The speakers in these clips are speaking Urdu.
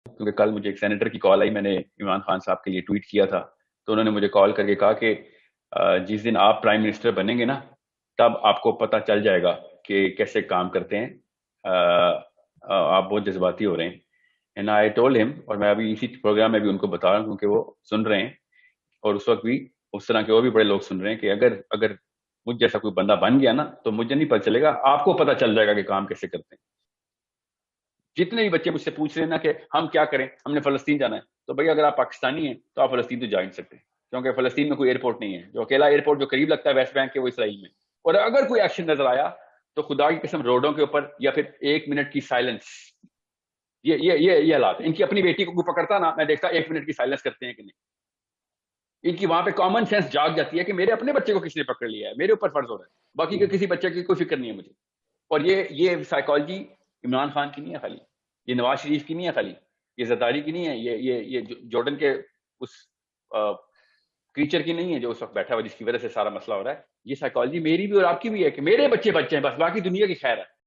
کیونکہ کل مجھے ایک سینیٹر کی کال آئی، میں نے عمران خان صاحب کے لیے ٹویٹ کیا تھا، تو انہوں نے مجھے کال کر کے کہا کہ جس دن آپ پرائم منسٹر بنیں گے نا، تب آپ کو پتہ چل جائے گا کہ کیسے کام کرتے ہیں، آپ بہت جذباتی ہو رہے ہیں. اینڈ آئی ٹولڈ ہم، اور میں ابھی اسی پروگرام میں بھی ان کو بتا رہا ہوں کیونکہ وہ سن رہے ہیں، اور اس وقت بھی اس طرح کے اور بھی بڑے لوگ سن رہے ہیں کہ اگر مجھ جیسا کوئی بندہ بن گیا نا تو مجھے نہیں پتہ چلے گا، آپ کو پتہ چل جائے گا کہ کام کیسے کرتے ہیں. جتنے بھی بچے مجھ سے پوچھ رہے ہیں نا کہ ہم کیا کریں، ہم نے فلسطین جانا ہے، تو بھئی اگر آپ پاکستانی ہیں تو آپ فلسطین تو جا نہیں سکتے، کیونکہ فلسطین میں کوئی ایئرپورٹ نہیں ہے. جو اکیلا ایئرپورٹ جو قریب لگتا ہے ویسٹ بینک کے، وہ اسرائیل میں. اور اگر کوئی ایکشن نظر آیا تو خدا کی قسم روڈوں کے اوپر یا پھر 1 منٹ کی سائلنس. یہ حالات. ان کی اپنی بیٹی کو کوئی پکڑتا نا، میں دیکھتا 1 منٹ کی سائلنس کرتے ہیں کہ نہیں. ان کی وہاں پہ کامن سینس جاگ جاتی ہے کہ میرے اپنے بچے کو کس نے پکڑ لیا ہے، میرے اوپر فرض ہو رہا ہے، باقی کے کسی بچے کی کوئی فکر نہیں ہے مجھے. اور یہ سائیکالوجی عمران خان کی نہیں ہے خالی، یہ نواز شریف کی نہیں ہے خالی، یہ زرداری کی نہیں ہے، یہ جارڈن کے اس کریچر کی نہیں ہے جو اس وقت بیٹھا ہوا جس کی وجہ سے سارا مسئلہ ہو رہا ہے. یہ سائیکالوجی میری بھی اور آپ کی بھی ہے کہ میرے بچے ہیں، بس باقی دنیا کی خیر ہے.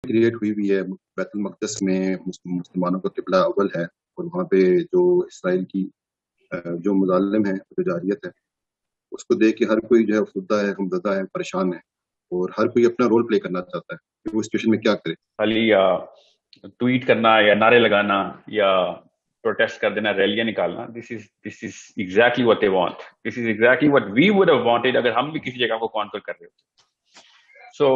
کریٹ ہوئی بھی ہے بیت المقدس میں، مسلمانوں کا قبلہ اول ہے، اور وہاں پہ جو اسرائیل کی جو مظالم ہے، جو جاریت ہے، اس کو دیکھ کے ہر کوئی جو ہے افسردہ ہے، غمزدہ ہے، پریشان ہے، اور ہر کوئی اپنا رول پلے کرنا چاہتا ہے کہ وہ سچویشن میں کیا کرے. خالی ٹویٹ کرنا یا نعرے لگانا یا پروٹیسٹ کر دینا، ریلیاں نکالنا، this is exactly what they want, this is exactly what we would have wanted اگر ہم بھی کسی جگہ کو کانکر کر رہے ہوتے. سو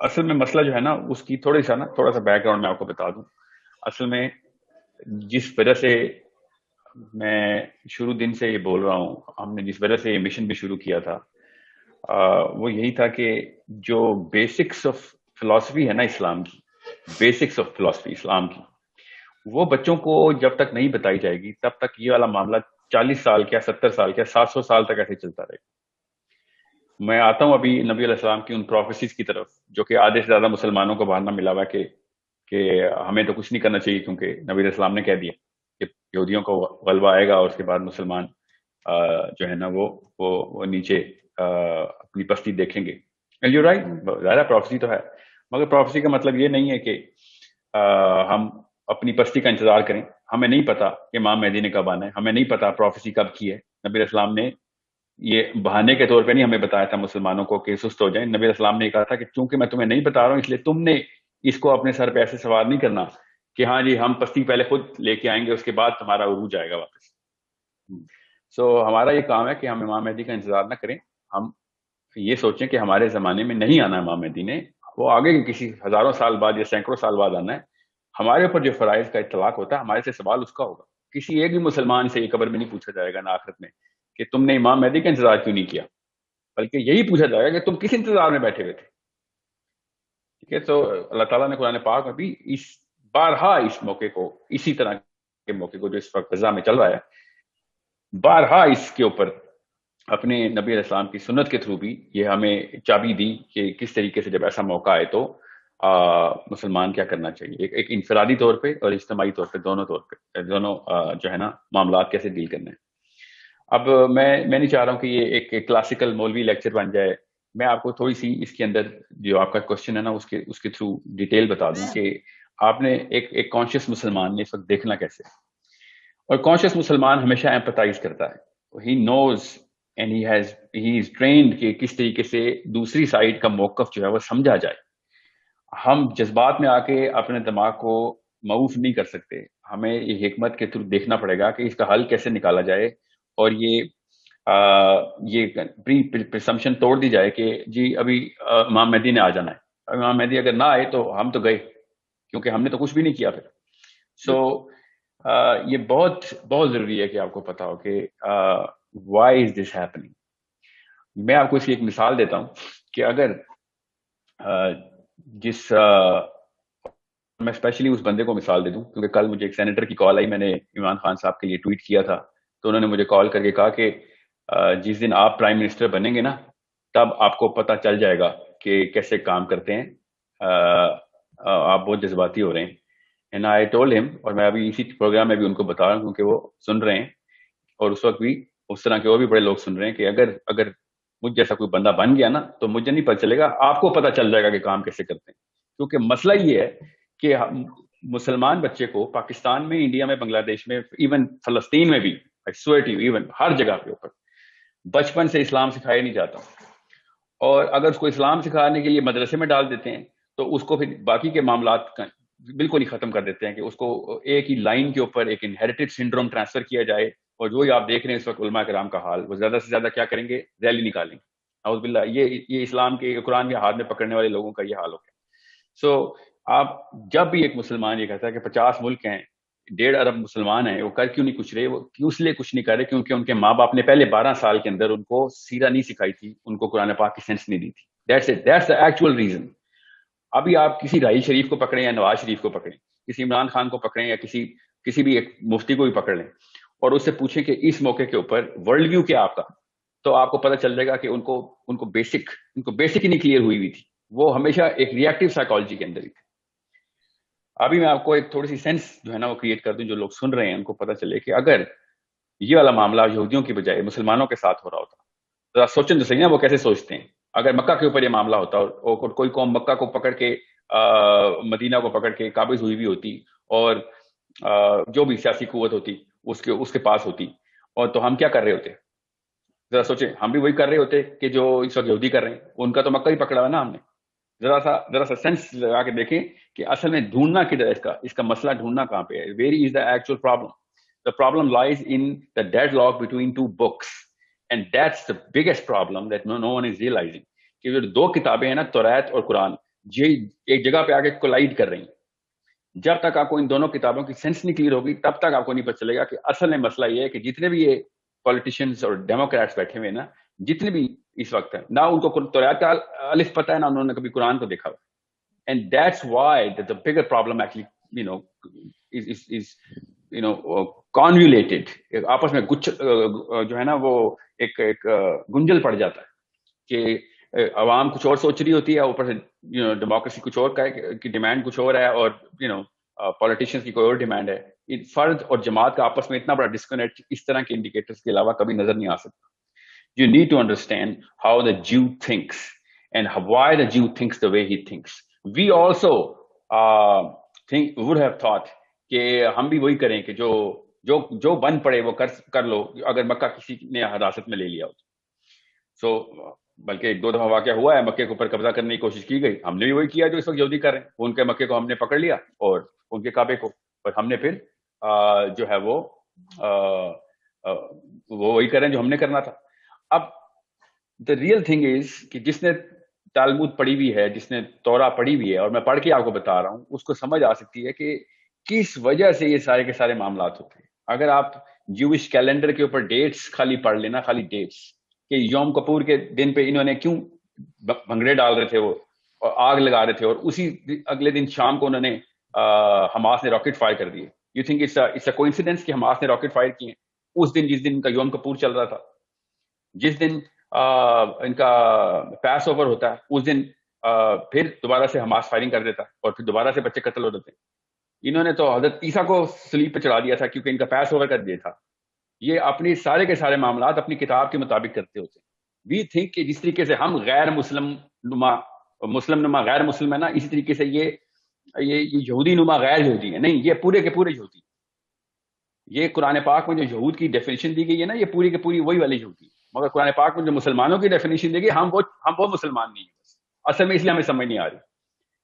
اصل میں مسئلہ جو ہے نا، اس کی تھوڑا سا بیک گراؤنڈ میں آپ کو بتا دوں. اصل میں جس وجہ سے میں شروع دن سے یہ بول رہا ہوں، ہم نے جس وجہ سے یہ مشن بھی شروع کیا تھا، وہ یہی تھا کہ جو بیسکس آف فلسفی ہے نا اسلام کی، بیسکس آف فلسفی اسلام کی، وہ بچوں کو جب تک نہیں بتائی جائے گی تب تک یہ والا معاملہ 40 سال کیا 70 سال کیا 700 سال تک ایسے چلتا رہے گا. میں آتا ہوں ابھی نبی علیہ السلام کی ان پروفیسیز کی طرف جو کہ آدھے سے زیادہ مسلمانوں کو بہانا ملا ہوا کہ ہمیں تو کچھ نہیں کرنا چاہیے کیونکہ نبی علیہ السلام نے کہہ دیا کہ یہودیوں کو غلبہ آئے گا اور اس کے بعد مسلمان جو ہے نا وہ نیچے اپنی پستی دیکھیں گے. یو رائٹ، ظاہر پروفیسی تو ہے، مگر پروفیسی کا مطلب یہ نہیں ہے کہ ہم اپنی پستی کا انتظار کریں. ہمیں نہیں پتا کہ امام مہدی نے کب آنا ہے، ہمیں نہیں پتا پروفیسی کب کی ہے. نبی علیہ السلام نے یہ بہانے کے طور پہ نہیں ہمیں بتایا تھا مسلمانوں کو کہ سست ہو جائیں. نبی علیہ السلام نے کہا تھا کہ چونکہ میں تمہیں نہیں بتا رہا ہوں اس لیے تم نے اس کو اپنے سر پہ ایسے سوار نہیں کرنا کہ ہاں جی ہم پستی پہلے خود لے کے آئیں گے، اس کے بعد تمہارا عروج آئے گا واپس. سو ہمارا یہ کام ہے کہ ہم امام مہدی کا انتظار نہ کریں، ہم یہ سوچیں کہ ہمارے زمانے میں نہیں آنا امام مہدی نے، وہ آگے کے کسی ہزاروں سال بعد یا سینکڑوں سال بعد آنا ہے. ہمارے اوپر جو فرائض کا اطلاق ہوتا ہے ہمارے سے سوال اس کا ہوگا. کسی ایک بھی مسلمان سے یہ قبر میں نہیں پوچھا جائے گا نہ آخرت میں کہ تم نے امام مہدی کا انتظار کیوں نہیں کیا، بلکہ یہی پوچھا جائے گا کہ تم کس انتظار میں بیٹھے ہوئے تھے. ٹھیک ہے، تو اللہ تعالیٰ نے قرآن پاک میں بھی بارہا اس موقع کو، اسی طرح کے موقع کو جو اس وقت غزہ میں چل رہا ہے، بارہا اس کے اوپر اپنے نبی علیہ السلام کی سنت کے تھرو بھی یہ ہمیں چابی دی کہ کس طریقے سے جب ایسا موقع آئے تو مسلمان کیا کرنا چاہیے، ایک انفرادی طور پہ اور اجتماعی طور پہ، دونوں طور پہ، دونوں جو ہے نا معاملات کیسے ڈیل کرنے ہیں. اب میں نہیں چاہ رہا ہوں کہ یہ ایک کلاسیکل مولوی لیکچر بن جائے. میں آپ کو تھوڑی سی اس کے اندر جو آپ کا کوشچن ہے نا اس کے تھرو ڈیٹیل بتا دوں کہ آپ نے ایک کانشیس مسلمان نے اس وقت دیکھنا کیسے. اور کانشیس مسلمان ہمیشہ ایمپتھائز کرتا ہے، ہی نوز اینڈ ہی از ٹرینڈ کہ کس طریقے سے دوسری سائڈ کا موقف جو ہے وہ سمجھا جائے. ہم جذبات میں آ کے اپنے دماغ کو معوف نہیں کر سکتے، ہمیں یہ حکمت کے تھرو دیکھنا پڑے گا کہ اس کا حل کیسے نکالا جائے، اور یہ پری پرسمپشن توڑ دی جائے کہ جی ابھی امام مہدی نے آ جانا ہے، امام مہدی اگر نہ آئے تو ہم تو گئے کیونکہ ہم نے تو کچھ بھی نہیں کیا پھر. سو یہ بہت بہت ضروری ہے کہ آپ کو پتا ہو کہ وائی از دس ہیپننگ. میں آپ کو اس کی ایک مثال دیتا ہوں کہ اگر میں اسپیشلی اس بندے کو مثال دے دوں کیونکہ کل مجھے ایک سینیٹر کی کال آئی، میں نے عمران خان صاحب کے لیے ٹویٹ کیا تھا، تو انہوں نے مجھے کال کر کے کہا کہ جس دن آپ پرائم منسٹر بنیں گے نا تب آپ کو پتہ چل جائے گا کہ کیسے کام کرتے ہیں، آپ بہت جذباتی ہو رہے ہیں. اینڈ آئی ٹولڈ ہم، اور میں ابھی اسی پروگرام میں بھی ان کو بتا رہا ہوں کیونکہ وہ سن رہے ہیں، اور اس وقت بھی اس طرح کے اور بھی بڑے لوگ سن رہے ہیں کہ اگر مجھ جیسا کوئی بندہ بن گیا نا تو مجھے نہیں پتہ چلے گا، آپ کو پتہ چل جائے گا کہ کام کیسے کرتے ہیں. کیونکہ مسئلہ یہ ہے کہ مسلمان بچے کو پاکستان میں, انڈیا میں, بنگلہ دیش میں, ایون فلسطین میں بھی, ایون ہر جگہ کے اوپر بچپن سے اسلام سکھایا نہیں جاتا. اور اگر اس کو اسلام سکھانے کے لیے مدرسے میں ڈال دیتے ہیں تو اس کو پھر باقی کے معاملات بالکل ہی ختم کر دیتے ہیں کہ اس کو ایک ہی لائن کے اوپر ایک انہیریٹڈ سنڈروم ٹرانسفر کیا جائے. اور جو ہی آپ دیکھ رہے ہیں اس وقت علماء کرام کا حال, وہ زیادہ سے زیادہ کیا کریں گے, ریلی نکالیں گے. اعوذ باللہ, یہ اسلام کے قرآن کے ہاتھ میں پکڑنے والے لوگوں کا یہ حال ہو گیا. سو آپ جب بھی ایک مسلمان یہ کہتا ہے کہ 50 ملک ہیں, 1.5 ارب مسلمان ہیں, وہ کر کیوں نہیں کچھ رہے, وہ اس لیے کچھ نہیں کر رہے کیونکہ ان کے ماں باپ نے پہلے 12 سال کے اندر ان کو سیرہ نہیں سکھائی تھی, ان کو قرآن پاک کی سینس نہیں دی تھی. That's the actual reason. ابھی آپ کسی راہی شریف کو پکڑیں یا نواز شریف کو پکڑیں, کسی عمران خان کو پکڑیں یا کسی بھی ایک مفتی کو بھی پکڑ لیں اور اس سے پوچھیں کہ اس موقع کے اوپر ورلڈ ویو کیا آپ کا, تو آپ کو پتہ چل جائے گا کہ ان کو بیسک ہی نہیں کلیئر ہوئی تھی. وہ ہمیشہ ایک ری ایکٹیو سائیکالوجی کے اندر ہی تھے. ابھی میں آپ کو ایک تھوڑی سی سینس جو ہے نا وہ کریٹ کر دوں, جو لوگ سن رہے ہیں ان کو پتہ چلے کہ اگر یہ والا معاملہ یہودیوں کی بجائے مسلمانوں کے ساتھ ہو رہا ہوتا, ذرا سوچیں تو صحیح نا وہ کیسے سوچتے ہیں. اگر مکہ کے اوپر یہ معاملہ ہوتا اور کوئی قوم مکہ کو پکڑ کے مدینہ کو پکڑ کے قابض ہوئی بھی ہوتی اور جو بھی سیاسی قوت ہوتی اس کے پاس ہوتی, اور تو ہم کیا کر رہے ہوتے؟ ذرا سوچیں, ہم بھی وہی کر رہے ہوتے کہ جو اس وقت یہودی کر رہے ہیں. ان کا تو مکہ ہی پکڑا ہے نا ہم نے. ذرا سا سینس لگا کے دیکھیں کہ اصل میں ڈھونڈنا کدھر ہے, اس کا مسئلہ ڈھونڈنا کہاں پہ ہے. Where is the actual problem? The problem lies in the deadlock between two books, and that's the biggest problem that no one is realizing. کہ جو 2 کتابیں ہیں نا, توریت اور قرآن, یہ ایک جگہ پہ آگے کولائڈ کر رہی ہیں. جب تک آپ کو ان دونوں کتابوں کی سینس نہیں کلیئر ہوگی تب تک آپ کو نہیں پتہ چلے گا کہ اصل میں مسئلہ یہ ہے کہ جتنے بھی یہ پولیٹیشینز اور ڈیموکریٹس بیٹھے ہوئے نا, جتنے بھی اس وقت ہیں, نہ ان کو توریت کا الف پتہ ہے, نہ انہوں نے کبھی قرآن کو دیکھا ہوا. And that's why the bigger problem actually, is convoluted. آپس میں جو ہے نا وہ ایک گنجل پڑ جاتا ہے کہ عوام کچھ اور سوچ رہی ہوتی ہے, اوپر سے ڈیموکریسی کچھ اور کی ڈیمانڈ کچھ اور ہے, اور پولیٹیشینس کی کوئی اور ڈیمانڈ ہے. فرد اور جماعت کا آپس میں اتنا بڑا ڈسکنیکٹ اس طرح کے انڈیکیٹرز کے علاوہ کبھی نظر نہیں آ سکتا. You need to understand how the Jew thinks and why the Jew thinks the way he thinks. We also would have thought کہ ہم بھی وہی کریں کہ جو بن پڑے وہ کر لو اگر مکہ کسی نے حراست میں لے لیا ہو. سو بلکہ 1-2 دفعہ واقعہ ہوا ہے, مکے کے اوپر قبضہ کرنے کی کوشش کی گئی, ہم نے بھی وہی کیا جو اس وقت یہودی کر رہے ہیں. ان کے مکے کو ہم نے پکڑ لیا اور ان کے کعبے کو, اور ہم نے پھر جو ہے وہ وہی کریں جو ہم نے کرنا تھا. اب the real thing is کہ جس نے تالمود پڑھی ہوئی ہے, جس نے تورا پڑھی ہوئی ہے, اور میں پڑھ کے آپ کو بتا رہا ہوں, اس کو سمجھ آ سکتی ہے کہ کس وجہ سے یہ سارے کے سارے معاملات ہوتے ہیں. اگر آپ جوش کیلنڈر کے اوپر ڈیٹس خالی پڑھ لینا, خالی ڈیٹس کہ یوم کپور کے دن پہ انہوں نے کیوں بھنگڑے ڈال رہے تھے وہ اور آگ لگا رہے تھے, اور اسی اگلے دن شام کو انہوں نے حماس نے راکٹ فائر کر دیے. You think it's a coincidence کہ حماس نے راکٹ فائر کیے اس دن جس دن ان کا یوم کپور چل رہا تھا, جس دن ان کا پیس اوور ہوتا ہے, اس دن پھر دوبارہ سے حماس فائرنگ کر دیتا اور پھر دوبارہ سے بچے قتل ہو جاتے. انہوں نے تو حضرت عیسیٰ کو صلیب پہ چڑھا دیا تھا کیونکہ ان کا پیس اوور کر دیا تھا. یہ اپنی سارے کے سارے معاملات اپنی کتاب کے مطابق کرتے ہوتے ہیں. وی تھنک کہ جس طریقے سے ہم غیر مسلم نما غیر مسلم ہے نا, اسی طریقے سے یہ یہودی نما غیر یہودی ہے. نہیں, یہ پورے کے پورے یہودی. یہ قرآن پاک میں جو یہود کی ڈیفینیشن دی گئی ہے نا, یہ پوری کے پوری وہی والی یہودی. مگر قرآن پاک میں جو مسلمانوں کی ڈیفینیشن دی گئی, ہم وہ مسلمان نہیں ہیں. اصل میں اس لیے ہمیں سمجھ نہیں آ رہی.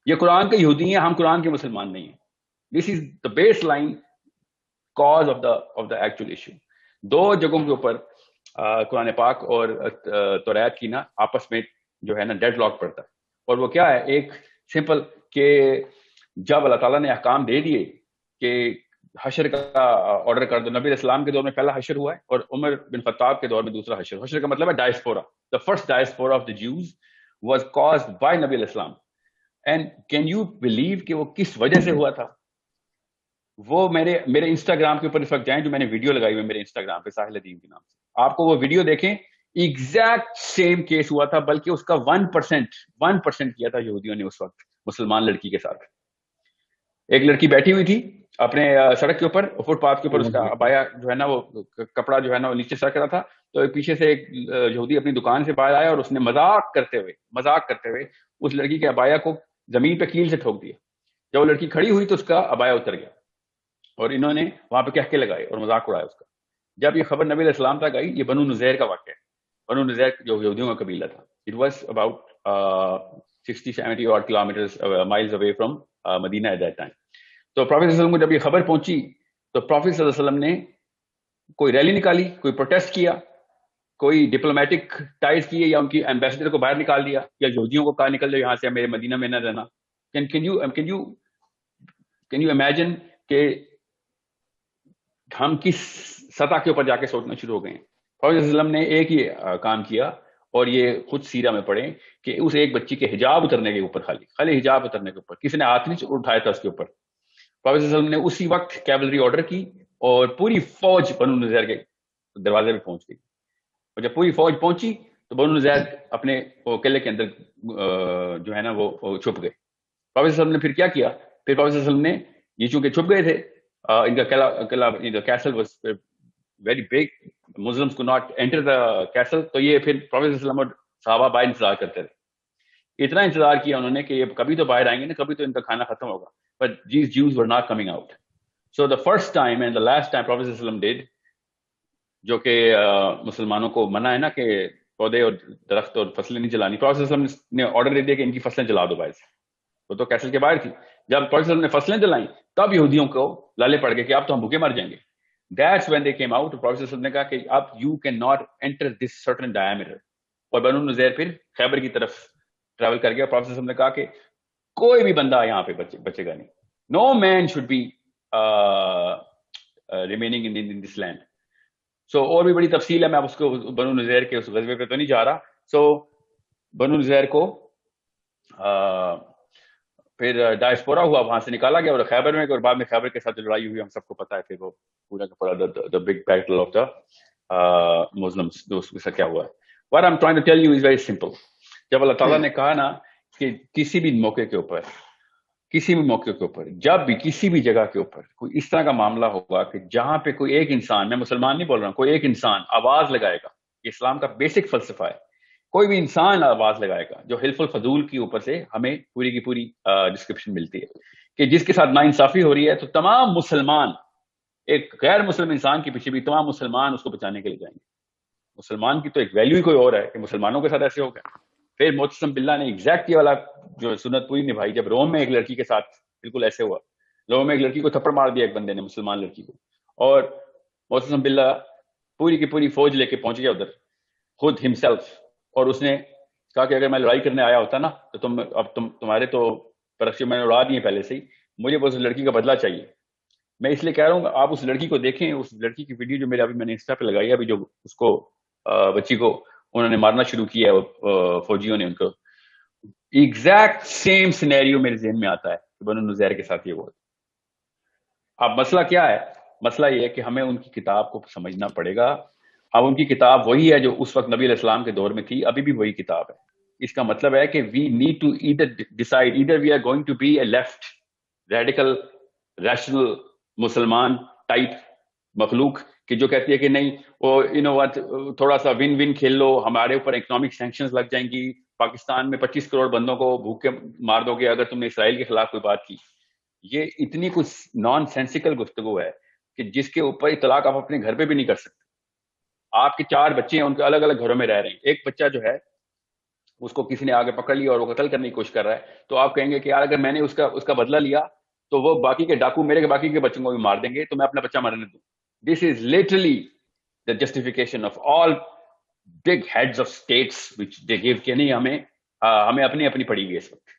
یہ قرآن کے یہودی ہیں, ہم قرآن کے مسلمان نہیں ہیں. This is the baseline cause of the actual issue. 2 جگہوں کے اوپر قرآن پاک اور توریت کی نا آپس میں جو ہے نا ڈیڈ لاک پڑتا ہے. اور وہ کیا ہے, ایک سمپل کہ جب اللہ تعالیٰ نے احکام دے دیے کہ حشر کا آرڈر کر دو. نبی علیہ السلام کے دور میں پہلا حشر ہوا ہے اور عمر بن خطاب کے دور میں دوسرا حشر. حشر کا مطلب ہے diaspora. The first diaspora of the Jews was caused by نبی علیہ السلام. And can you believe کہ وہ کس وجہ سے ہوا تھا؟ وہ میرے انسٹاگرام کے اوپر اس وقت جائیں, جو میں نے ویڈیو لگائی ہوئی میرے انسٹاگرام پہ ساحل ادیم کے نام سے, آپ کو وہ ویڈیو دیکھیں. ایگزیکٹ سیم کیس ہوا تھا, بلکہ اس کا 1% کیا تھا یہودیوں نے اس وقت مسلمان لڑکی کے ساتھ. ایک لڑکی بیٹھی ہوئی تھی اپنے سڑک کے اوپر, فٹ پاتھ کے اوپر, اس کا ابایا جو ہے نا وہ کپڑا جو ہے نا وہ نیچے سرک رہا تھا, تو پیچھے سے ایک یہودی اپنی دکان سے باہر آیا اور اس نے مذاق کرتے ہوئے اس لڑکی کے ابایا کو زمین پہ کیل سے ٹھوک دیا. جب وہ لڑکی کھڑی ہوئی تو اس کا عبایا اتر گیا, اور انہوں نے وہاں پہ کہہ کے لگائے اور مذاق اڑایا اس کا. جب یہ خبر نبی علیہ السلام تک آئی, یہ بنو نذیر کا واقعہ ہے. بنو نذیر جو یہودیوں کا قبیلہ تھا. It was about 60-70 odd kilometers miles away from Medina at that time. تو پروفیٹ صلی اللہ علیہ وسلم کو جب یہ خبر پہنچی تو پروفیٹ صلی اللہ علیہ وسلم نے کوئی ریلی نکالی, کوئی پروٹیسٹ کیا, کوئی ڈپلومیٹک ٹائز کیے, یا ان کی ایمبیسڈر کو باہر نکال دیا, یا یہودیوں کو کہا نکل جاؤ یہاں سے, میرے مدینہ میں نہ رہنا. کین یو امیجن کہ ہم کس سطح کے اوپر جا کے سوچنا شروع ہو گئے ہیں. پروفیٹ صلی اللہ علیہ وسلم نے ایک ہی کام کیا, اور یہ خود سیرہ میں پڑھیں کہ اس ایک بچی کے حجاب اترنے کے اوپر, خالی حجاب اترنے کے اوپر کسی نے ہاتھ نہیں اٹھایا تھا اس کے اوپر. پروفیٹ صلی اللہ علیہ وسلم نے اسی وقت کیولری آرڈر کی اور پوری فوج بنو نذیر کے دروازے پہ پہنچ گئی. اور جب پوری فوج پہنچی تو بنو نذیر اپنے قلعے کے اندر جو ہے نا وہ چھپ گئے. پروفیٹ صلی اللہ علیہ وسلم نے پھر کیا کیا, پھر پروفیٹ صلی اللہ علیہ وسلم نے, یہ چونکہ چھپ گئے تھے, ان کا قلعہ castle was very big, Muslims کو ناٹ انٹر دا کیسل, تو یہ پھر پروفیٹ صلی اللہ علیہ وسلم اور صحابہ باہر انتظار کرتے رہے. اتنا انتظار کیا انہوں نے کہ یہ کبھی تو باہر آئیں گے نا, کبھی تو ان کا کھانا ختم ہوگا. But these Jews were not coming out. So the first time and the last time Prophet ﷺ did, جو کہ مسلمانوں کو منع ہے نا کہ پودے اور درخت اور فصلیں نہیں جلانی, Prophet ﷺ نے آرڈر دے دیا کہ ان کی فصلیں جلا دو باہر سے. وہ تو کیسل کے باہر تھی. جب Prophet ﷺ نے فصلیں جلائیں تب یہودیوں کو لالے پڑ گئے کہ اب تو ہم بھوکے مر جائیں گے. That's when they came out. Prophet ﷺ نے کہا کہ اب you cannot enter this certain diameter. اور بنو نذیر پھر خیبر کی طرف ٹریول کر گیا. Prophet ﷺ نے کہا کہ کوئی بھی بندہ یہاں پہ بچے گا نہیں. No man should be remaining in this land. So اور بھی بڑی تفصیل ہے, میں اس کو بنو نذیر کے اس غزوے پہ تو نہیں جا رہا. So بنو نذیر کو پھر ڈائسپورا ہوا, وہاں سے نکالا گیا اور خیبر میں, اور بعد میں خیبر کے ساتھ لڑائی ہوئی, ہم سب کو پتا ہے پھر وہ پورا کا پورا the big battle of the Muslims, دوست کے ساتھ کیا ہوا ہے. What I'm trying to tell you is very simple. جب اللہ تعالیٰ نے کہا نا کہ کسی بھی موقع کے اوپر جب بھی کسی بھی جگہ کے اوپر کوئی اس طرح کا معاملہ ہوگا کہ جہاں پہ کوئی ایک انسان, میں مسلمان نہیں بول رہا ہوں, کوئی ایک انسان آواز لگائے گا, یہ اسلام کا بیسک فلسفہ ہے, کوئی بھی انسان آواز لگائے گا, جو حلف الفضول کے اوپر سے ہمیں پوری کی پوری ڈسکرپشن ملتی ہے کہ جس کے ساتھ ناانصافی ہو رہی ہے, تو تمام مسلمان, ایک غیر مسلم انسان کے پیچھے بھی تمام مسلمان اس کو بچانے کے لیے جائیں گے. مسلمان کی تو ایک ویلیو ہی کوئی اور ہے کہ مسلمانوں کے ساتھ ایسے ہو گیا. پھر معتصم باللہ نے ایگزیکٹ یہ والا جو سنت پوری نبھائی, جب روم میں ایک لڑکی کے ساتھ بالکل ایسے ہوا, روم میں ایک لڑکی کو تھپڑ مار دیا ایک بندے نے, مسلمان لڑکی کو, اور معتصم باللہ پوری کی پوری فوج لے کے پہنچ گیا ادھر خود ہمسیلف, اور اس نے کہا کہ اگر میں لڑائی کرنے آیا ہوتا نا تو تمہارے تو پرچے میں نے اڑا دیے پہلے سے ہی, مجھے بس اس لڑکی کا بدلہ چاہیے. میں اس لیے کہہ رہا ہوں آپ اس لڑکی کو دیکھیں, اس لڑکی کی ویڈیو جو میں نے انسٹا پہ لگائی ہے ابھی, جو اس کو بچی کو انہوں نے مارنا شروع کیا ہے فوجیوں نے ان کو, ایگزیکٹ سیم سینیریو میرے ذہن میں آتا ہے کہ بنو نذیر کے ساتھ یہ ہوا. اب مسئلہ کیا ہے؟ مسئلہ یہ ہے کہ ہمیں ان کی کتاب کو سمجھنا پڑے گا. اب ان کی کتاب وہی ہے جو اس وقت نبی علیہ السلام کے دور میں تھی, ابھی بھی وہی کتاب ہے. اس کا مطلب ہے کہ we need to either we are going to be a left radical rational مسلمان ٹائپ مخلوق کہ جو کہتی ہے کہ نہیں وہ تھوڑا سا ون کھیل لو, ہمارے اوپر اکنامک سینکشنز لگ جائیں گی, پاکستان میں 25 کروڑ بندوں کو بھوک کے مار دو گے اگر تم نے اسرائیل کے خلاف کوئی بات کی. یہ اتنی کچھ نان سینسیکل گفتگو ہے کہ جس کے اوپر اطلاق آپ اپنے گھر پہ بھی نہیں کر سکتے. آپ کے 4 بچے ہیں, ان کے الگ الگ گھروں میں رہ رہے ہیں, ایک بچہ جو ہے اس کو کسی نے آگے پکڑ لیا اور وہ قتل کرنے کی کوشش کر رہا ہے, تو آپ کہیں گے کہ یار اگر میں نے اس کا بدلہ لیا تو وہ باقی کے ڈاکو میرے باقی کے بچوں کو بھی مار دیں گے, تو میں اپنا بچہ مرنے دوں. This is literally the justification of all big heads of states which they give کہ نہیں ہمیں اپنی پڑی گئی اس وقت.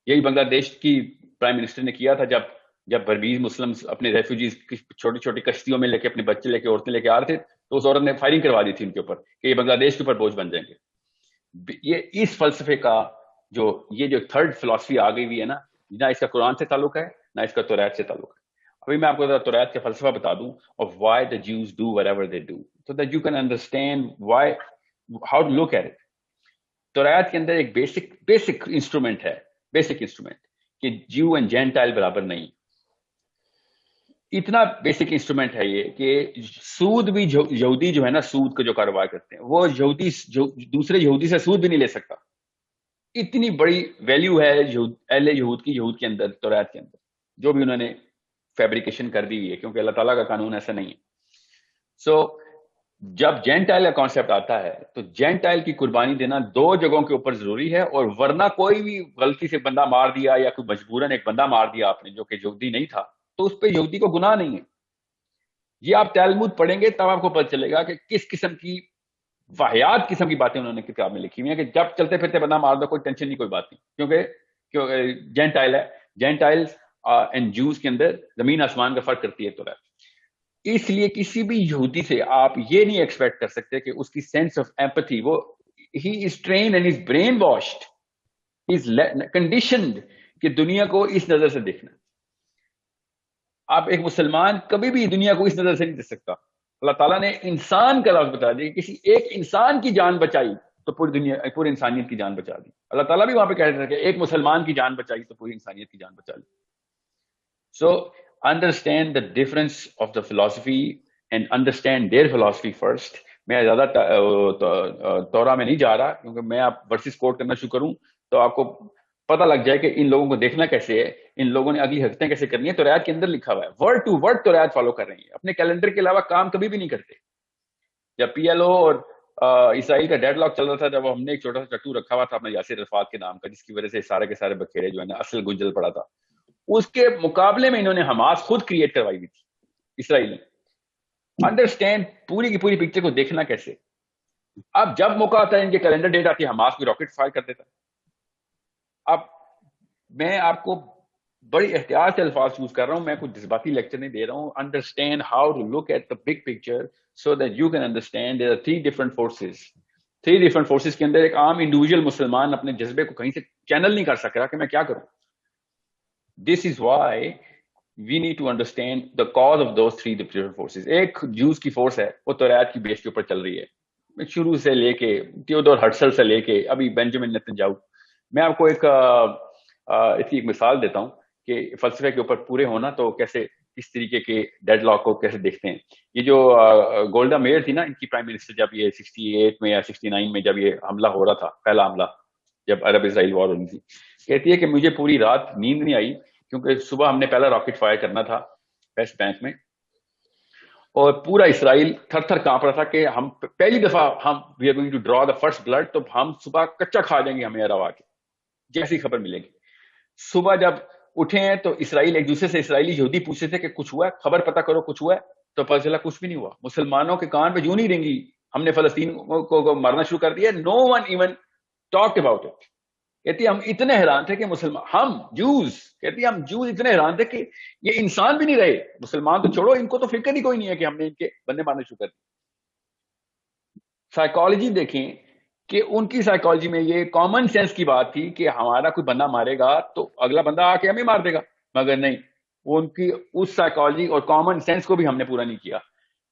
یہی بنگلہ دیش کی پرائم منسٹر نے کیا تھا جب بربیز مسلمز اپنے ریفیوجیز چھوٹی چھوٹی کشتیوں میں لے کے اپنے بچے لے کے عورتیں لے کے آ رہے تھے, تو اس عورت نے فائرنگ کروا دی تھی ان کے اوپر کہ یہ بنگلہ دیش کے اوپر بوجھ بن جائیں گے. یہ اس فلسفے کا جو تھرڈ فلسفی آ گئی ہوئی ہے نا, نہ اس کا قرآن سے تعلق ہے نہ اس کا توریت سے تعلق ہے. ابھی میں آپ کو توریت کا فلسفہ بتا دوں of why the Jews do whatever they do so that you can understand how to look at it. توریت کے اندر ایک بیسک انسٹرومنٹ ہے, کہ جیو اینڈ جینٹائل برابر نہیں. اتنا بیسک انسٹرومنٹ ہے یہ کہ سود بھی یہودی جو ہے نا, سود کا جو کاروبار کرتے ہیں, وہ یہودی دوسرے یہودی سے سود بھی نہیں لے سکتا. اتنی بڑی ویلیو ہے اہل یہود کی، یہود کے اندر، توریت کے اندر، جو بھی انہوں نے فیبریکیشن کر دی ہے، کیونکہ اللہ تعالیٰ کا قانون ایسا نہیں ہے. سو جب جینٹائل کا کانسیپٹ آتا ہے تو جینٹائل کی قربانی دینا 2 جگہوں کے اوپر ضروری ہے، اور ورنہ کوئی بھی غلطی سے بندہ مار دیا یا کوئی مجبوراً ایک بندہ مار دیا آپ نے جو کہ یہودی نہیں تھا، تو اس پہ یہودی کو گناہ نہیں ہے. یہ آپ تلمود پڑھیں گے تب آپ کو پتہ چلے گا کہ کس قسم کی واحد قسم کی باتیں انہوں نے کتاب میں لکھی ہوئی ہیں کہ جب چلتے پھرتے بندہ مار دو کوئی ٹینشن نہیں، کوئی بات نہیں، کیونکہ جینٹائل ہے. جینٹائل اینڈ جوز کے اندر زمین آسمان کا فرق کرتی ہے تو رہا. اس لیے کسی بھی یہودی سے آپ یہ نہیں ایکسپیکٹ کر سکتے کہ اس کی سینس آف ایمپتھی، وہ ہی is trained and is brainwashed is, از کنڈیشنڈ کہ دنیا کو اس نظر سے دیکھنا. آپ ایک مسلمان کبھی بھی دنیا کو اس نظر سے نہیں دیکھ سکتا. اللہ تعالیٰ نے انسان کا لفظ بتا دیا، کسی ایک انسان کی جان بچائی تو پوری دنیا، پوری انسانیت کی جان بچا دی. اللہ تعالیٰ بھی وہاں پہ کہہ رہے تھے کہ ایک مسلمان کی جان بچائی تو پوری انسانیت کی جان بچا لی. سو understand the difference of the philosophy and understand their philosophy first. میں زیادہ تورا میں نہیں جا رہا، کیونکہ میں آپ ورسز کوٹ کرنا شروع کروں تو آپ کو پتہ لگ جائے کہ ان لوگوں کو دیکھنا کیسے ہے، ان لوگوں نے اگلی حرکتیں کیسے کرنی ہے. توریت کے اندر لکھا ہوا ہے، word to word Tawrat follow کر رہی ہیں، اپنے کیلنڈر کے علاوہ کام کبھی بھی نہیں کرتے. جب پی ایل او اور اسرائیل کا ڈیڈ لاک چل رہا تھا، جب ہم نے ایک چھوٹا سا چٹو رکھا ہوا تھا اپنا یاسر عرفات کے نام کا، جس کی وجہ سے سارے کے سارے بکھیرے جو ہے نا اصل گنجل پڑا تھا، اس کے مقابلے میں انہوں نے حماس خود کریٹ کروائی ہوئی تھی اسرائیل نے. انڈرسٹینڈ پوری کی پوری پکچر کو دیکھنا کیسے. اب جب موقع آتا ہے ان کے کیلنڈر ڈیٹ آتی ہے، حماس بھی راکٹ فائر کر دیتا ہے. اب میں آپ کو بڑی احتیاط سے الفاظ یوز کر رہا ہوں، میں کوئی جذباتی لیکچر نہیں دے رہا ہوں. Understand how to look at the big picture so that you can understand there are 3 different forces. 3 different forces کے اندر ایک عام انڈیویجول مسلمان اپنے جذبے کو کہیں سے چینل نہیں کر سک رہا کہ میں کیا کروں. This is why we need to understand the cause of those 3 different forces. ایک جوز کی فورس ہے، وہ توریت کی بیس کے اوپر چل رہی ہے، شروع سے لے کے تھیوڈور ہرٹزل سے لے کے ابھی بینجامن نیتنیاہو. میں آپ کو ایک اس کی ایک مثال دیتا ہوں کہ فلسفے کے اوپر پورے ہونا تو کیسے، کس طریقے کے ڈیڈ لاک کو کیسے دیکھتے ہیں. یہ جو گولڈا میئر تھی نا، ان کی پرائم منسٹر، جب یہ 68 میں یا 69 میں جب یہ حملہ ہو رہا تھا، پہلا حملہ جب عرب اسرائیل وار ہونی تھی، کہتی ہے کہ مجھے پوری رات نیند نہیں آئی کیونکہ صبح ہم نے پہلا راکٹ فائر کرنا تھا ویسٹ بینک میں، اور پورا اسرائیل تھر تھر کانپ رہا تھا کہ ہم پہلی دفعہ ہم we are going to draw the first blood, تو ہم صبح کچا کھا جائیں گے ہمیں عرب آ کے جیسی خبر ملے گی. صبح جب اٹھے ہیں تو اسرائیل ایک دوسرے سے، اسرائیلی یہودی پوچھتے تھے کہ کچھ ہوا ہے، خبر پتہ کرو کچھ ہوا ہے، تو پتہ چلا کچھ بھی نہیں ہوا. مسلمانوں کے کان پہ یوں نہیں رنگی ہم نے فلسطین کو مارنا شروع کر دیا. No one even talk about it. کہتی ہم اتنے حیران تھے کہ مسلمان، ہم جوز، کہتی ہم جوز اتنے حیران تھے کہ یہ انسان بھی نہیں رہے. مسلمان تو چھوڑو، ان کو تو فکر ہی کوئی نہیں ہے کہ ہم نے ان کے بندے مارنے شروع کر دی. سائیکالوجی دیکھیں کہ ان کی سائیکالوجی میں یہ کامن سینس کی بات تھی کہ ہمارا کوئی بندہ مارے گا تو اگلا بندہ آ کے ہمیں مار دے گا، مگر نہیں، وہ ان کی اس سائیکالوجی اور کامن سینس کو بھی ہم نے پورا نہیں کیا.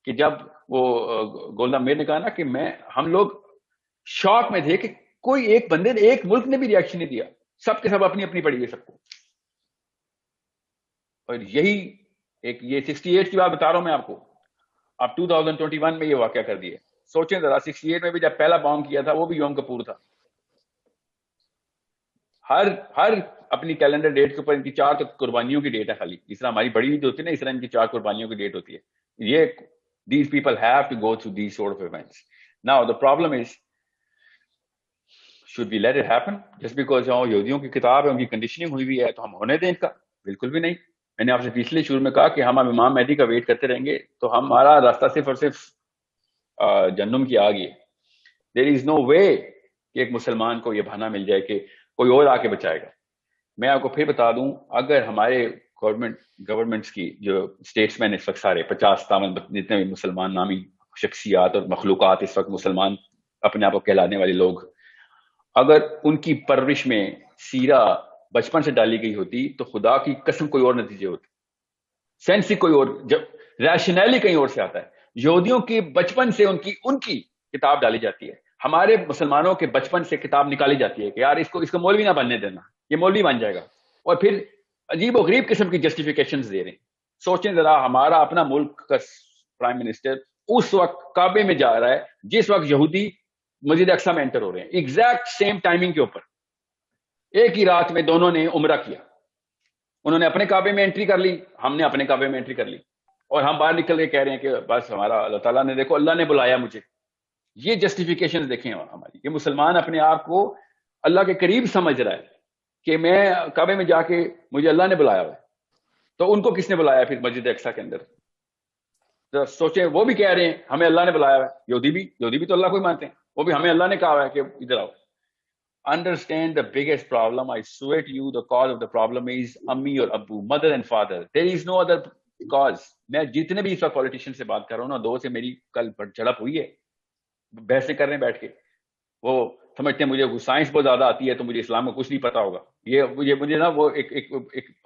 کہ جب وہ گولڈا میئر نے کہا نا کہ ہم لوگ شاک میں تھے کہ کوئی ایک بندے نے، ایک ملک نے بھی ریاکشن نہیں دیا، سب کے سب اپنی اپنی پڑی ہے سب کو. اور یہی ایک یہ 68 کی بات بتا رہا ہوں میں آپ کو، اب 2021 میں یہ واقعہ کر دیا. سوچیں ذرا، 68 میں بھی جب پہلا بام کیا تھا وہ بھی یوم کپور تھا. ہر اپنی کیلنڈر ڈیٹ کے اوپر ان کی 4 قربانیوں کی ڈیٹ ہے خالی. اس طرح ہماری بڑی عید ہوتی ہے نا، اس طرح ان کی 4 قربانیوں کی ڈیٹ ہوتی ہے. یہ these people have to go through these sort of events. Now the problem is, should we let it happen just because یہودیوں کی کتاب ہے، ان کی کنڈیشننگ ہوئی ہوئی ہے تو ہم ہونے دیں ان کا؟ بالکل بھی نہیں. میں نے آپ سے پچھلے شروع میں کہا کہ ہم اب امام مہدی کا ویٹ کرتے رہیں گے تو ہمارا راستہ صرف اور صرف جہنم کی آگ ہے. دیر از نو وے کہ ایک مسلمان کو یہ بہانہ مل جائے کہ کوئی اور آ کے بچائے گا. میں آپ کو پھر بتا دوں، اگر ہمارے گورنمنٹس کی جو اسٹیٹس مین اس وقت سارے 50-53 جتنے بھی مسلمان نامی شخصیات اور مخلوقات اس وقت مسلمان اپنے آپ کو کہلانے والے لوگ، اگر ان کی پرورش میں سیرہ بچپن سے ڈالی گئی ہوتی تو خدا کی قسم کوئی اور نتیجے ہوتے. سینس ہی کوئی اور، جب ریشنیلی کہیں اور سے آتا ہے. یہودیوں کی بچپن سے ان کی کتاب ڈالی جاتی ہے، ہمارے مسلمانوں کے بچپن سے کتاب نکالی جاتی ہے کہ یار اس کو مولوی نہ بننے دینا، یہ مولوی بن جائے گا، اور پھر عجیب و غریب قسم کی جسٹیفیکیشنز دے رہے ہیں. سوچیں ذرا، ہمارا اپنا ملک کا پرائم منسٹر اس وقت کعبے میں جا رہا ہے جس وقت یہودی مسجد اقصی میں انٹر ہو رہے ہیں، ایگزیکٹ سیم ٹائمنگ کے اوپر. ایک ہی رات میں دونوں نے عمرہ کیا. انہوں نے اپنے کعبے میں انٹری کر لی, ہم نے اپنے کعبے میں انٹری کر لی, اور ہم باہر نکل کے کہہ رہے ہیں کہ بس ہمارا اللہ تعالیٰ نے, دیکھو اللہ نے بلایا مجھے. یہ جسٹیفیکیشن دیکھیں ہماری, یہ مسلمان اپنے آپ کو اللہ کے قریب سمجھ رہا ہے کہ میں کعبے میں جا کے مجھے اللہ نے بلایا ہوا ہے. تو ان کو کس نے بلایا پھر مسجد اقصیٰ کے اندر؟ سوچیں, وہ بھی کہہ رہے ہیں ہمیں اللہ نے بلایا ہوا ہے. یہودی بھی تو اللہ کو ہی مانتے ہیں, وہ بھی ہمیں اللہ نے کہا ہوا ہے کہ ادھر آؤ. Understand the biggest problem. I swear to you, the cause of the problem is Ammi or Abu, mother and father. There is no other cause. میں جتنے بھی اس وقت پولیٹیشین سے بات کر رہا ہوں نا, دو سے میری کل جھڑپ ہوئی ہے, بحثیں کر رہے ہیں بیٹھ کے. وہ سمجھتے ہیں مجھے سائنس بہت زیادہ آتی ہے تو مجھے اسلام کا کچھ نہیں پتا ہوگا. یہ مجھے نا وہ ایک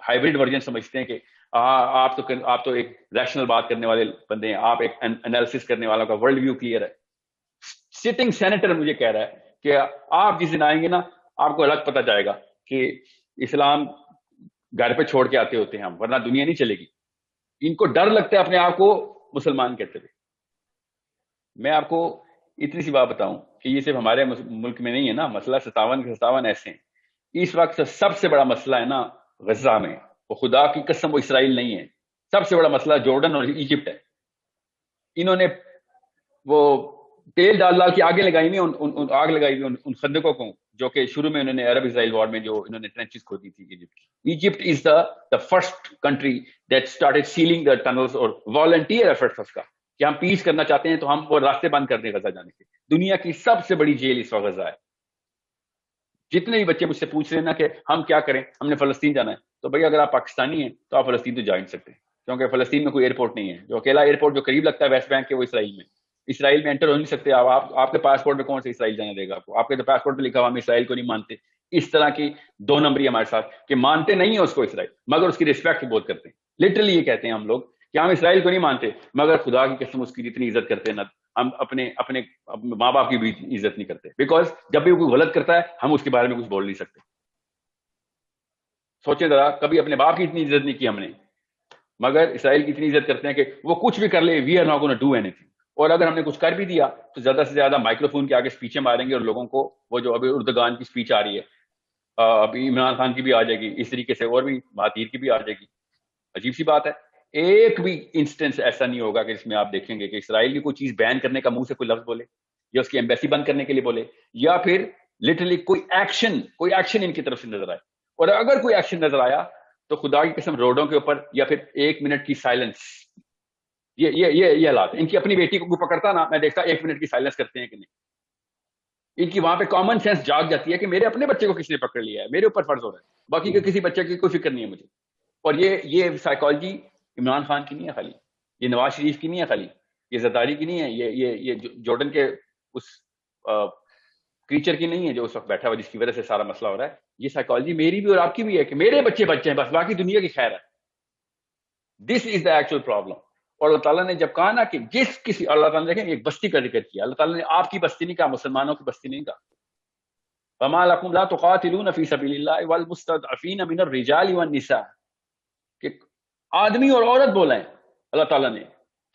ہائیبرڈ ورژن سمجھتے ہیں کہ آپ تو ایک ریشنل بات کرنے والے بندے ہیں, آپ ایک انالیسس کرنے والوں کا ورلڈ ویو کلیئر ہے. سٹنگ سینیٹر مجھے کہہ رہا ہے کہ آپ جس دن آئیں گے نا, آپ کو الگ پتہ جائے گا کہ اسلام گھر پہ چھوڑ کے آتے ہوتے ہیں ہم, ورنہ دنیا نہیں چلے گی. ان کو ڈر لگتا ہے اپنے آپ کو مسلمان کہتے ہوئے. میں آپ کو اتنی سی بات بتاؤں کہ یہ صرف ہمارے ملک میں نہیں ہے نا, مسئلہ 57 کے 57 ایسے ہیں. اس وقت سب سے بڑا مسئلہ ہے نا غزہ میں, وہ خدا کی قسم وہ اسرائیل نہیں ہے. سب سے بڑا مسئلہ جارڈن اور ایجپٹ ہے. انہوں نے وہ تیل ڈال کے آگ لگائی ہوئی ان خندقوں کو, جو کہ شروع میں انہوں نے عرب اسرائیل وار میں جو انہوں نے ٹرنچز کھودی تھی ایجپٹ کی. Egypt is the first country that started sealing the tunnels, اور والنٹیئر ایفرٹس اس کا کہ ہم پیس کرنا چاہتے ہیں تو ہم وہ راستے بند کر دیں غزہ جانے کے. دنیا کی سب سے بڑی جیل اس وقت غزہ ہے. جتنے بھی بچے مجھ سے پوچھ رہے ہیں نا کہ ہم کیا کریں, ہم نے فلسطین جانا ہے, تو بھائی اگر آپ پاکستانی ہیں تو آپ فلسطین تو جا نہیں سکتے, کیونکہ فلسطین میں کوئی ایئرپورٹ نہیں ہے. جو اکیلا ایئرپورٹ جو قریب لگتا ہے ویسٹ بینک کے, وہ اسرائیل میں انٹر ہو نہیں سکتے آپ کے پاسپورٹ میں کون سے اسرائیل جانے دے گا آپ کو؟ آپ کے تو پاسپورٹ پہ لکھا ہوا ہم اسرائیل کو نہیں مانتے. اس طرح کی دو نمبری ہمارے ساتھ کہ مانتے نہیں ہیں اس کو اسرائیل, مگر اس کی رسپیکٹ بہت کرتے ہیں. لٹرلی یہ کہتے ہیں ہم لوگ کہ ہم اسرائیل کو نہیں مانتے, مگر خدا کی قسم اس کی جتنی عزت کرتے ہیں نا, ہم اپنے ماں باپ کی بھی عزت نہیں کرتے. بیکاز جب بھی وہ کوئی غلط کرتا ہے ہم اس کے بارے میں کچھ بول نہیں سکتے. سوچیں ذرا, کبھی اپنے باپ کی اتنی عزت نہیں کی ہم نے, مگر اسرائیل کی اتنی عزت کرتے ہیں کہ وہ کچھ بھی کر لے, we are not gonna do anything. اور اگر ہم نے کچھ کر بھی دیا تو زیادہ سے زیادہ مائکرو فون کے آگے اسپیچیں ماریں گے, اور لوگوں کو وہ جو ابھی اردگان کی اسپیچ آ رہی ہے, ابھی عمران خان کی بھی آ جائے گی, اس طریقے سے اور بھی مہاتیر کی بھی آ جائے گی. عجیب سی بات ہے, ایک بھی انسٹنس ایسا نہیں ہوگا کہ جس میں آپ دیکھیں گے کہ اسرائیل کی کوئی چیز بین کرنے کا منہ سے کوئی لفظ بولے, یا اس کی ایمبیسی بند کرنے کے لیے بولے, یا پھر لٹرلی کوئی ایکشن ان کی طرف سے نظر آئے. اور اگر کوئی ایکشن نظر آیا تو خدا کی قسم روڈوں کے اوپر یا پھر 1 منٹ کی سائلنس, یہ حالات. ان کی اپنی بیٹی کو کوئی پکڑتا نا, میں دیکھتا 1 منٹ کی سائلنس کرتے ہیں کہ نہیں. ان کی وہاں پہ کامن سینس جاگ جاتی ہے کہ میرے اپنے بچے کو کس نے پکڑ لیا ہے, میرے اوپر فرض ہو رہا ہے, باقی کے کسی بچے کی کوئی فکر نہیں ہے مجھے. اور یہ سائیکالوجی عمران خان کی نہیں ہے خالی, یہ نواز شریف کی نہیں ہے خالی, یہ زرداری کی نہیں ہے, یہ جارڈن کے اس کریچر کی نہیں ہے جو اس وقت بیٹھا ہوا جس کی وجہ سے سارا مسئلہ ہو رہا ہے. یہ سائیکالوجی میری بھی اور آپ کی بھی ہے کہ میرے بچے ہیں بس, باقی دنیا کی خیر ہے. This is the actual problem. اور اللہ تعالیٰ نے جب کہا نا کہ اللہ تعالیٰ نے دیکھیں ایک بستی کا ذکر کیا, اللہ تعالیٰ نے آپ کی بستی نہیں کہا, مسلمانوں کی بستی نہیں کہا. وَمَا لَكُمْ لَا تُقَاتِلُونَ فِي سَبِيلِ اللَّهِ وَالْمُسْتَضْعَفِينَ مِنَ الرِّجَالِ وَالنِّسَاءِ, کہ آدمی اور عورت بولا ہے اللہ تعالیٰ نے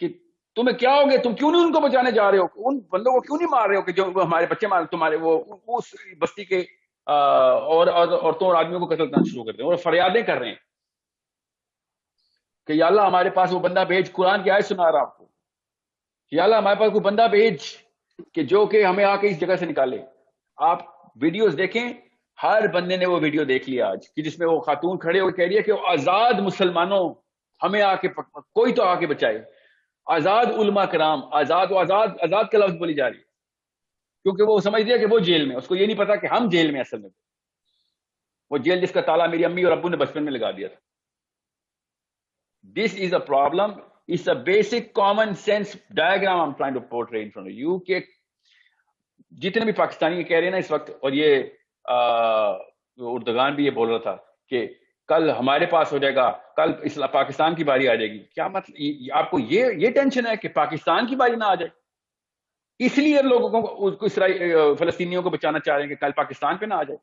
کہ تمہیں کیا ہو گیا, تم کیوں نہیں ان کو بچانے جا رہے ہو, ان بندوں کو کیوں نہیں مار رہے ہو کہ جو ہمارے بچے تمہارے وہ اس بستی کے عورتوں اور آدمیوں کو قتل کرنا شروع کر دیں, اور فریادیں کر رہے ہیں کہ یا اللہ ہمارے پاس وہ بندہ بھیج. قرآن کی آیت سنا رہا آپ کو, یا اللہ ہمارے پاس کوئی بندہ بھیج کہ جو کہ ہمیں آ کے اس جگہ سے نکالے. آپ ویڈیوز دیکھیں, ہر بندے نے وہ ویڈیو دیکھ لیا آج کہ جس میں وہ خاتون کھڑے ہو کہہ رہی ہے کہ آزاد مسلمانوں ہمیں آ کے کوئی تو آ کے بچائے. آزاد علماء کرام, آزاد کا لفظ بولی جا رہی ہے, کیونکہ وہ سمجھ رہی ہے کہ وہ جیل میں, اس کو یہ نہیں پتا کہ ہم جیل میں اصل میں, وہ جیل جس کا تالا میری امی اور ابو نے بچپن میں لگا دیا تھا. This is a problem. It's a basic common sense diagram I'm trying to portray in front of you کہ جتنے بھی پاکستانی کہہ رہے ہیں نا اس وقت, اور یہ اردگان بھی یہ بول رہا تھا کہ کل ہمارے پاس ہو جائے گا, کل پاکستان کی باری آ جائے گی. کیا مطلب آپ کو یہ ٹینشن ہے کہ پاکستان کی باری نہ آ جائے, اس لیے لوگوں کو فلسطینیوں کو بچانا چاہ رہے ہیں کہ کل پاکستان پہ نہ آ جائے.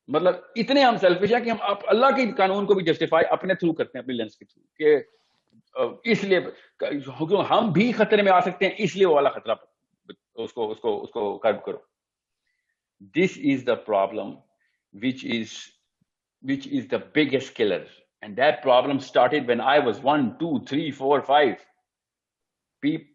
مطلب اتنے ہم سیلفش ہیں کہ ہم اللہ کے قانون کو بھی جسٹیفائی اپنے تھرو کرتے ہیں, اپنے لینس کے تھرو, کہ اس لیے ہم بھی خطرے میں آ سکتے ہیں, اس لیے وہ والا خطرہ اس کو کرب کرو. This is the problem, which is the biggest killer. And that problem started when I was 1, 2, 3, 4, 5.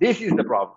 This is the problem.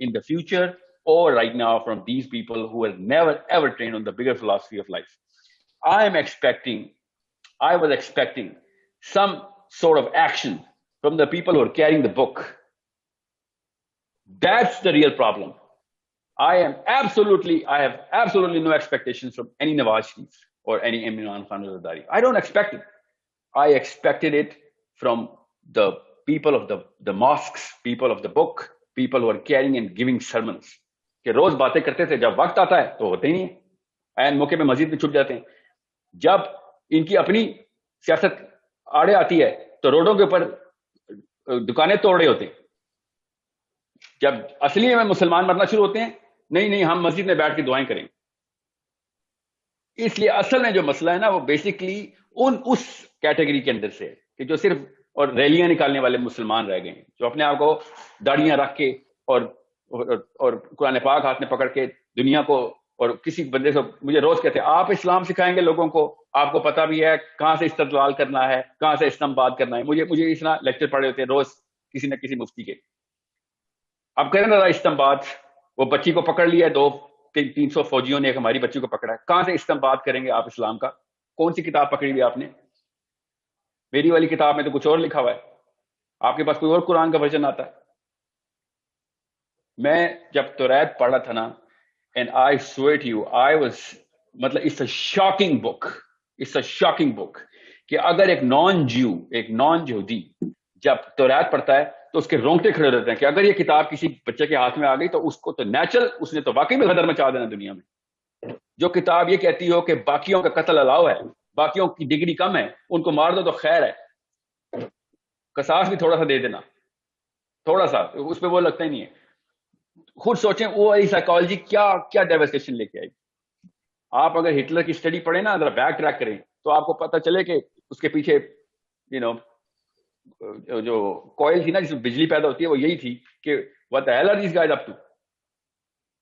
in the future or right now from these people who have never ever trained on the bigger philosophy of life. I was expecting some sort of action from the people who are carrying the book. That's the real problem. I have absolutely no expectations from any Nawaz Sharif or any Imran Khan al-Zardari. I don't expect it. I expected it from the people of the mosques, people of the book, people who are carrying and giving sermons. کہ روز باتیں کرتے تھے, جب وقت آتا ہے تو ہوتے ہی نہیں ہیں, این موقع پہ مسجد میں چھپ جاتے ہیں. جب ان کی اپنی سیاست آڑے آتی ہے تو روڈوں کے اوپر دکانیں توڑ رہے ہوتے ہیں. جب اصلی میں مسلمان مرنا شروع ہوتے ہیں, نہیں ہم مسجد میں بیٹھ کے دعائیں کریں. اس لیے اصل میں جو مسئلہ ہے نا, وہ بیسکلی اس کیٹیگری کے اندر سے ہے کہ جو صرف اور ریلیاں نکالنے والے مسلمان رہ گئے ہیں, جو اپنے آپ کو داڑیاں رکھ کے اور قرآن پاک ہاتھ میں پکڑ کے دنیا کو, اور کسی بندے سے مجھے روز کہتے ہیں آپ اسلام سکھائیں گے لوگوں کو, آپ کو پتا بھی ہے کہاں سے استدلال کرنا ہے, کہاں سے استنباط کرنا ہے. مجھے اس طرح لیکچر پڑھے ہوتے ہیں روز کسی نہ کسی مفتی کے. اب کریں نا استنباط, وہ بچی کو پکڑ لیا, 200-300 فوجیوں نے ایک ہماری بچی کو پکڑا ہے, کہاں سے استنباط کریں گے آپ اسلام کا؟ کون سی کتاب پکڑی ہوئی آپ نے؟ میری والی کتاب میں تو کچھ اور لکھا ہوا ہے, آپ کے پاس کوئی اور قرآن کا ورژن آتا ہے. میں جب توریت پڑھا تھا نا, and I swear to you, مطلب it's a shocking book کہ اگر ایک نان یہودی جب توریت پڑھتا ہے تو اس کے رونگٹے کھڑے رہتے ہیں کہ اگر یہ کتاب کسی بچے کے ہاتھ میں آ گئی تو اس کو تو نیچرل, اس نے تو واقعی میں غدر مچا دینا دنیا میں. جو کتاب یہ کہتی ہو کہ باقیوں کا قتل الاؤ ہے, باقیوں کی ڈگری کم ہے, ان کو مار دو تو خیر ہے, قصاص بھی تھوڑا سا دے دینا, تھوڑا سا, اس پہ وہ لگتا ہی نہیں ہے. خود سوچیں وہ سائیکالوجی کیا ڈیوسٹیشن لے کے آئی. آپ اگر ہٹلر کی اسٹڈی پڑھیں نا, ذرا بیک ٹریک کریں تو آپ کو پتہ چلے کہ اس کے پیچھے جو کوئل تھی نا جس میں بجلی پیدا ہوتی ہے, وہ یہی تھی کہ what the hell are these guys up to.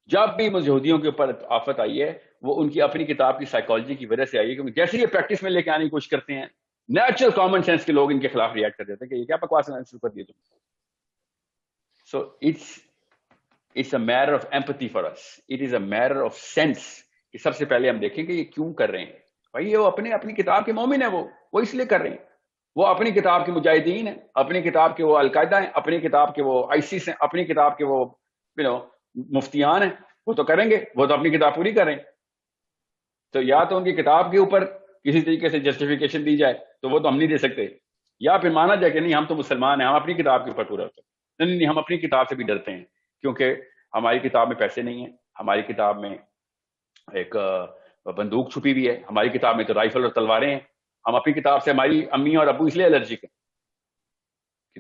جب بھی یہودیوں کے اوپر آفت آئی ہے وہ ان کی اپنی کتاب کی سائیکالوجی کی وجہ سے آئی ہے, کیونکہ جیسے یہ پریکٹس میں لے کے آنے کی کوشش کرتے ہیں, نیچرل کامن سینس کے لوگ ان کے خلاف ریئیکٹ کر دیتے ہیں کہ یہ کیا بکواس شروع کر دیے تم. سو it's a matter of empathy for us. It is a matter of sense کہ سب سے پہلے ہم دیکھیں کہ یہ کیوں کر رہے ہیں. بھائی وہ اپنی کتاب کے مومن ہیں, وہ اس لیے کر رہے ہیں. وہ اپنی کتاب کے مجاہدین ہیں, اپنی کتاب کے وہ القاعدہ ہیں, اپنی کتاب کے وہ آئیسس ہیں, اپنی کتاب کے وہ مفتیان ہیں. وہ تو کریں گے, وہ تو اپنی کتاب پوری کریں. تو یا تو ان کی کتاب کے اوپر کسی طریقے سے جسٹیفیکیشن دی جائے تو وہ تو ہم نہیں دے سکتے, یا پھر مانا جائے کہ نہیں ہم تو مسلمان ہیں, ہم اپنی کتاب کے اوپر پورا ہوتے ہیں. نہیں, ہم اپنی کتاب سے بھی ڈرتے ہیں کیونکہ ہماری کتاب میں پیسے نہیں ہیں, ہماری کتاب میں ایک بندوق چھپی ہوئی ہے, ہماری کتاب میں تو رائفل اور تلواریں ہیں. ہم اپنی کتاب سے ہماری امی اور ابو اس لیے الرجک ہیں.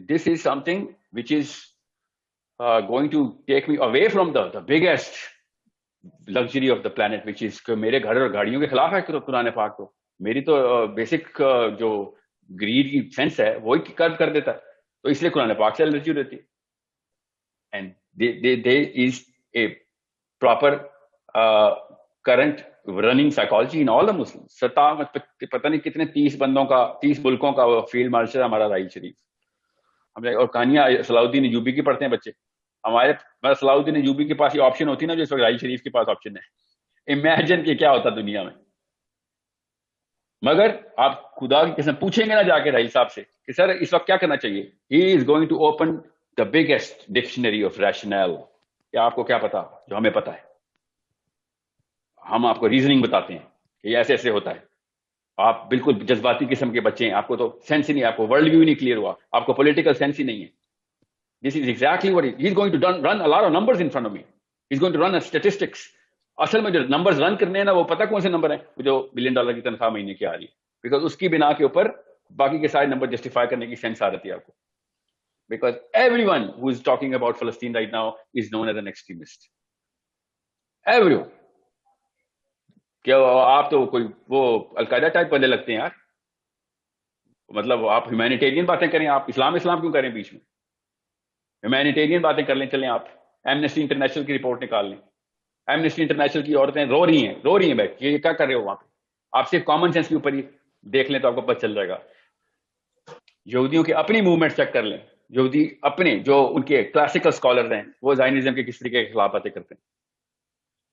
This is something which is going to take me away from the biggest luxury of the planet, which is کہ میرے گھر اور گاڑیوں کے خلاف ہے قرآن پاک. تو میری تو بیسک جو گریڈ کی سینس ہے وہی کرب کر دیتا ہے, تو اس لیے قرآن پاک سے الرجی رہتی ہے. And there is a proper current running psychology in all the Muslims. پتہ نہیں کتنے 30 ملکوں کا فیلڈ مارشل ہمارا رائی شریف. ہم اور کہانیاں صلاح الدین ایوبی کی پڑھتے ہیں بچے. ہمارے صلاح الدین ایوبی کے پاس یہ آپشن ہوتی ہے نا جو اس وقت رائی شریف کے پاس آپشن ہے. امیجن کہ کیا ہوتا دنیا میں. مگر آپ خدا کی قسم پوچھیں گے نا جا کے رئیس صاحب سے کہ سر اس وقت کیا کرنا چاہیے, he is going to open the biggest dictionary of rational. کیا آپ کو کیا پتا جو ہمیں پتا ہے؟ ہم آپ کو ریزننگ بتاتے ہیں کہ یہ ایسے ایسے ہوتا ہے. آپ بالکل جذباتی قسم کے بچے ہیں, آپ کو تو سینس ہی نہیں, آپ کو ورلڈ ویو نہیں کلیئر ہوا, آپ کو پولیٹیکل سینس ہی نہیں ہے. This is exactly what he is going to run a lot of numbers in front of me. He is going to run statistics. اصل میں جو نمبرز رن کرنے ہیں نا, وہ پتا کون سے نمبر ہیں, جو $1 بلین کی تنخواہ مہینے کی آ رہی ہے, بیکاز اس کی بنا کے اوپر باقی کے سارے نمبر جسٹیفائی کرنے کی سینس آ رہی ہے آپ کو. Because everyone who is talking about فلسطین right now is known as an extremist. Everyone. کیا آپ تو کوئی وہ القاعدہ ٹائپ بندے لگتے ہیں یار. مطلب آپ ہیومینیٹیرین باتیں کریں, آپ اسلام کیوں کریں بیچ میں؟ ہیومینیٹیرین باتیں کر لیں, چلیں آپ ایمنسٹی انٹرنیشنل کی رپورٹ نکال لیں. ایمنسٹی انٹرنیشنل کی عورتیں رو رہی ہیں بیٹھ یہ کیا کر رہے ہو وہاں پہ. آپ صرف کامن سینس کے اوپر ہی دیکھ لیں تو آپ کو پتہ چل جائے گا. یہودیوں کی اپنی موومنٹ چیک کر لیں. یہودی اپنے جو ان کے کلاسیکل اسکالرز ہیں وہ زائنزم کے کس طریقے کے خلاف باتیں کرتے ہیں.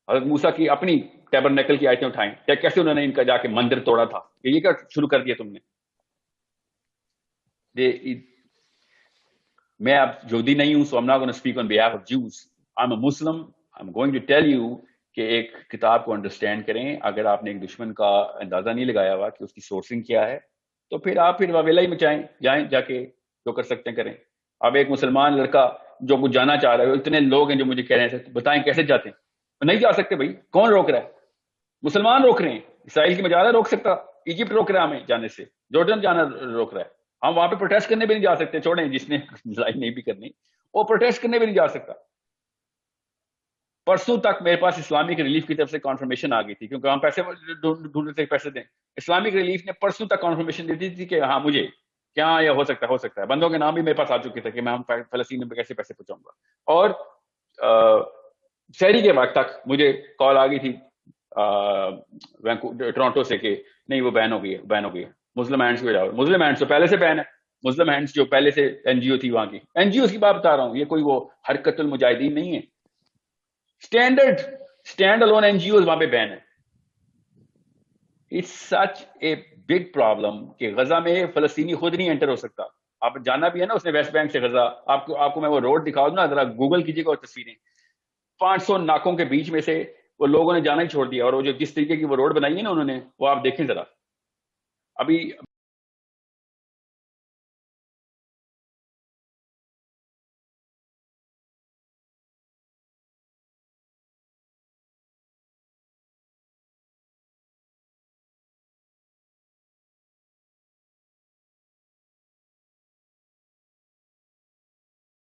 حضرت موسیٰ کی اپنی ٹیبرنیکل کی آیتیں اٹھائیں, کیسے انہوں نے ان کا جا کے مندر توڑا تھا, یہ کیا شروع کر دیا تم نے. میں اب یہودی نہیں ہوں, so I'm not going to speak on behalf of Jews. I'm a Muslim. I'm going to tell you کہ ایک کتاب کو انڈرسٹینڈ کریں. اگر آپ نے ایک دشمن کا اندازہ نہیں لگایا ہوا کہ اس کی سورسنگ کیا ہے, تو پھر آپ واویلا ہی مچائیں, جائیں جا کے جو کر سکتے ہیں کریں. اب ایک مسلمان لڑکا جو کچھ جانا چاہ رہا ہے, اتنے لوگ ہیں جو مجھے کہہ رہے ہیں بتائیں کیسے جاتے ہیں. نہیں جا سکتے بھائی, کون روک رہا ہے؟ مسلمان روک رہے ہیں. اسرائیل کی مجالہ روک سکتا, ایجپٹ روک رہا ہے ہمیں جانے سے, جارڈن جانا روک رہا ہے. ہم وہاں پہ پروٹیسٹ کرنے بھی نہیں جا سکتے, چھوڑیں جس نے لڑائی نہیں بھی کرنی وہ پروٹیسٹ کرنے بھی نہیں جا سکتا. پرسوں تک میرے پاس اسلامک ریلیف کی طرف سے کنفرمیشن آ گئی تھی, کیونکہ ہم پیسے ڈھونڈ رہے تھے, پیسے دیں. اسلامک ریلیف نے پرسوں تک کنفرمیشن دی تھی کہ ہاں مجھے کیا یہ ہو سکتا ہے. بندوں کے نام بھی میرے پاس آ چکے تھے کہ میں فلسطین میں کیسے پیسے پہنچاؤں گا. اور شہری کے وقت تک مجھے کال آ گئی تھی ٹورانٹو سے کہ نہیں وہ بین ہو گئی ہے. مسلم ہینڈس کو جاؤ. مسلم ہینڈس تو پہلے سے بین ہے. مسلم ہینڈس جو پہلے سے این جی او تھی وہاں کی, این جی او کی بات بتا رہا ہوں, یہ کوئی وہ حرکت المجاہدین نہیں ہے. Stand alone N G Os وہاں پہ بین ہے. It's such a big problem کہ غزہ میں فلسطینی خود نہیں انٹر ہو سکتا. آپ جانا بھی ہے نا اس نے ویسٹ بینک سے غزہ, آپ کو میں وہ روڈ دکھا دوں نا, ذرا گوگل کیجیے گا تصویریں. 500 ناکوں کے بیچ میں سے وہ لوگوں نے جانا ہی چھوڑ دیا, اور وہ جو جس طریقے کی وہ روڈ بنائی ہے نا انہوں نے, وہ آپ دیکھیں ذرا. ابھی